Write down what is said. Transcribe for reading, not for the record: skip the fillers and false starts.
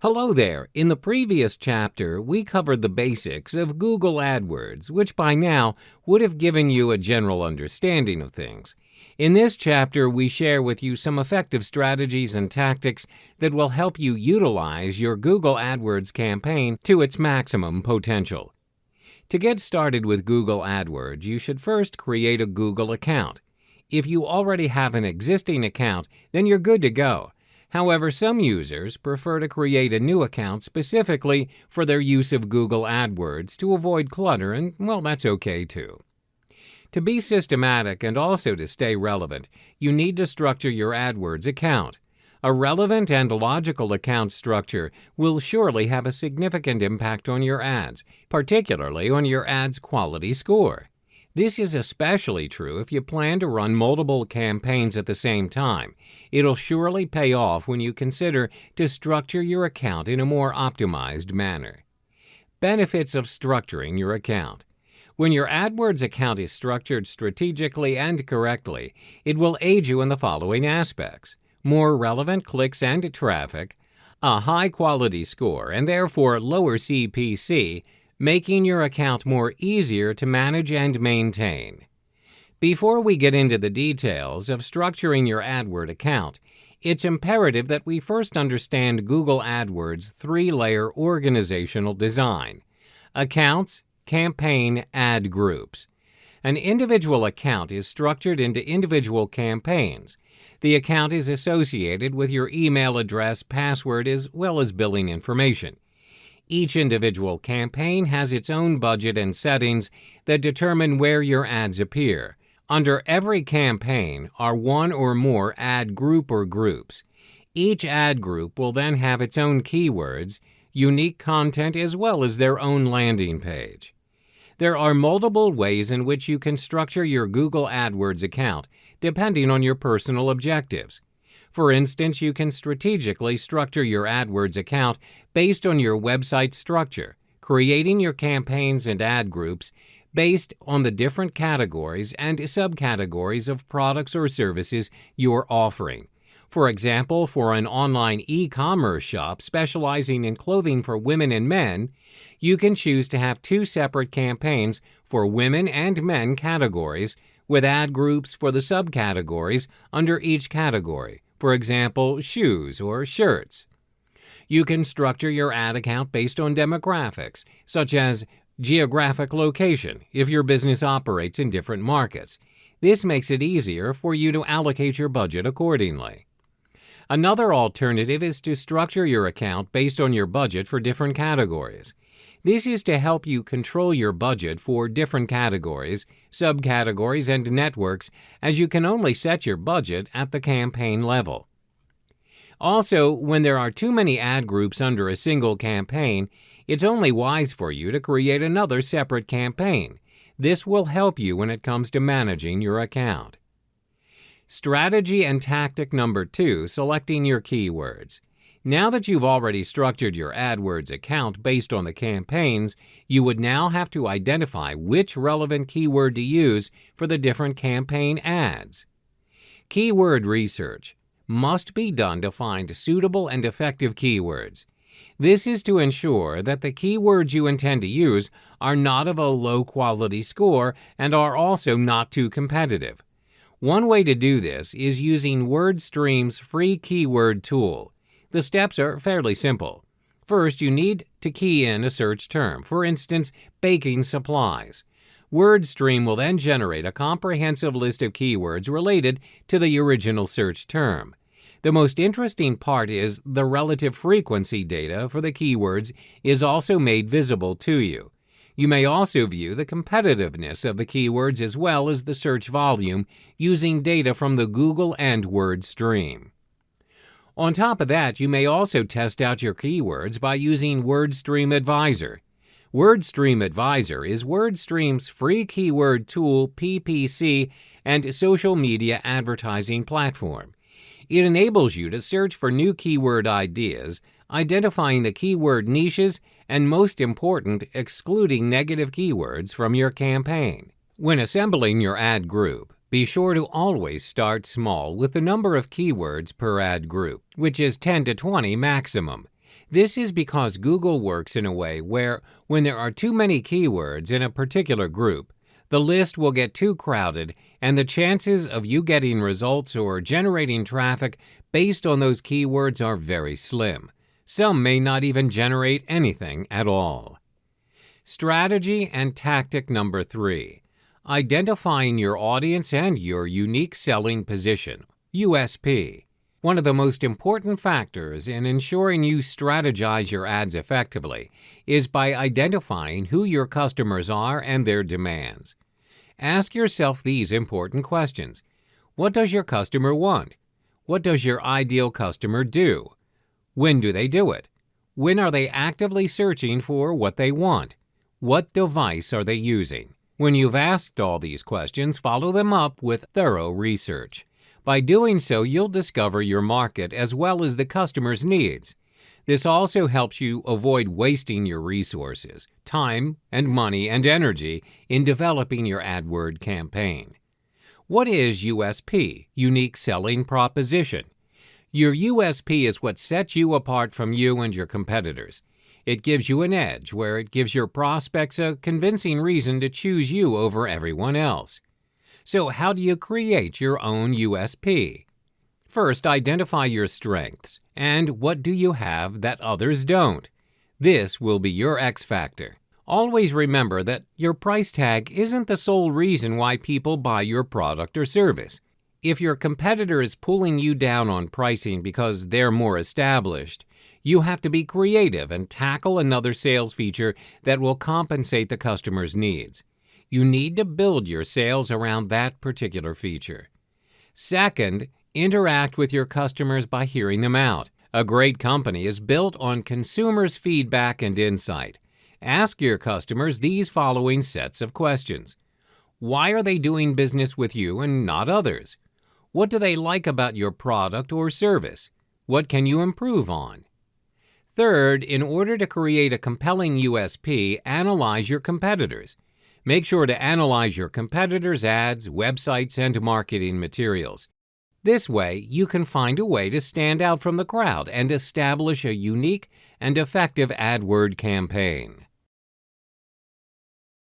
Hello there. In the previous chapter, we covered the basics of Google AdWords, which by now would have given you a general understanding of things. In this chapter, we share with you some effective strategies and tactics that will help you utilize your Google AdWords campaign to its maximum potential. To get started with Google AdWords, you should first create a Google account. If you already have an existing account, then you're good to go. However, some users prefer to create a new account specifically for their use of Google AdWords to avoid clutter, and, well, that's okay too. To be systematic and also to stay relevant, you need to structure your AdWords account. A relevant and logical account structure will surely have a significant impact on your ads, particularly on your ads' quality score. This is especially true if you plan to run multiple campaigns at the same time. It'll surely pay off when you consider to structure your account in a more optimized manner. Benefits of structuring your account. When your AdWords account is structured strategically and correctly, it will aid you in the following aspects: more relevant clicks and traffic, a high-quality score and therefore lower CPC, making your account more easier to manage and maintain. Before we get into the details of structuring your AdWords account, it's imperative that we first understand Google AdWords' three-layer organizational design: accounts, campaign, ad groups. An individual account is structured into individual campaigns. The account is associated with your email address, password, as well as billing information. Each individual campaign has its own budget and settings that determine where your ads appear. Under every campaign are one or more ad group or groups. Each ad group will then have its own keywords, unique content, as well as their own landing page. There are multiple ways in which you can structure your Google AdWords account, depending on your personal objectives. For instance, you can strategically structure your AdWords account based on your website structure, creating your campaigns and ad groups based on the different categories and subcategories of products or services you're offering. For example, for an online e-commerce shop specializing in clothing for women and men, you can choose to have two separate campaigns for women and men categories with ad groups for the subcategories under each category. For example, shoes or shirts. You can structure your ad account based on demographics, such as geographic location, if your business operates in different markets. This makes it easier for you to allocate your budget accordingly. Another alternative is to structure your account based on your budget for different categories. This is to help you control your budget for different categories, subcategories, and networks, as you can only set your budget at the campaign level. Also, when there are too many ad groups under a single campaign, it's only wise for you to create another separate campaign. This will help you when it comes to managing your account. Strategy and tactic number 2, selecting your keywords. Now that you've already structured your AdWords account based on the campaigns, you would now have to identify which relevant keyword to use for the different campaign ads. Keyword research must be done to find suitable and effective keywords. This is to ensure that the keywords you intend to use are not of a low-quality score and are also not too competitive. One way to do this is using WordStream's free keyword tool. The steps are fairly simple. First, you need to key in a search term, for instance, baking supplies. WordStream will then generate a comprehensive list of keywords related to the original search term. The most interesting part is the relative frequency data for the keywords is also made visible to you. You may also view the competitiveness of the keywords as well as the search volume using data from the Google and WordStream. On top of that, you may also test out your keywords by using WordStream Advisor. WordStream Advisor is WordStream's free keyword tool, PPC, and social media advertising platform. It enables you to search for new keyword ideas, identifying the keyword niches, and most important, excluding negative keywords from your campaign. When assembling your ad group, be sure to always start small with the number of keywords per ad group, which is 10 to 20 maximum. This is because Google works in a way where, when there are too many keywords in a particular group, the list will get too crowded, and the chances of you getting results or generating traffic based on those keywords are very slim. Some may not even generate anything at all. Strategy and tactic number 3. Identifying your audience and your unique selling position, USP. One of the most important factors in ensuring you strategize your ads effectively is by identifying who your customers are and their demands. Ask yourself these important questions. What does your customer want? What does your ideal customer do? When do they do it? When are they actively searching for what they want? What device are they using? When you've asked all these questions, follow them up with thorough research. By doing so, you'll discover your market as well as the customer's needs. This also helps you avoid wasting your resources, time and money and energy in developing your AdWord campaign. What is USP, Unique Selling Proposition? Your USP is what sets you apart from you and your competitors. It gives you an edge where it gives your prospects a convincing reason to choose you over everyone else. So how do you create your own USP? First, identify your strengths and what do you have that others don't. This will be your X factor. Always remember that your price tag isn't the sole reason why people buy your product or service. If your competitor is pulling you down on pricing because they're more established, you have to be creative and tackle another sales feature that will compensate the customer's needs. You need to build your sales around that particular feature. Second, interact with your customers by hearing them out. A great company is built on consumers' feedback and insight. Ask your customers these following sets of questions. Why are they doing business with you and not others? What do they like about your product or service? What can you improve on? Third, in order to create a compelling USP, analyze your competitors. Make sure to analyze your competitors' ads, websites, and marketing materials. This way, you can find a way to stand out from the crowd and establish a unique and effective AdWord campaign.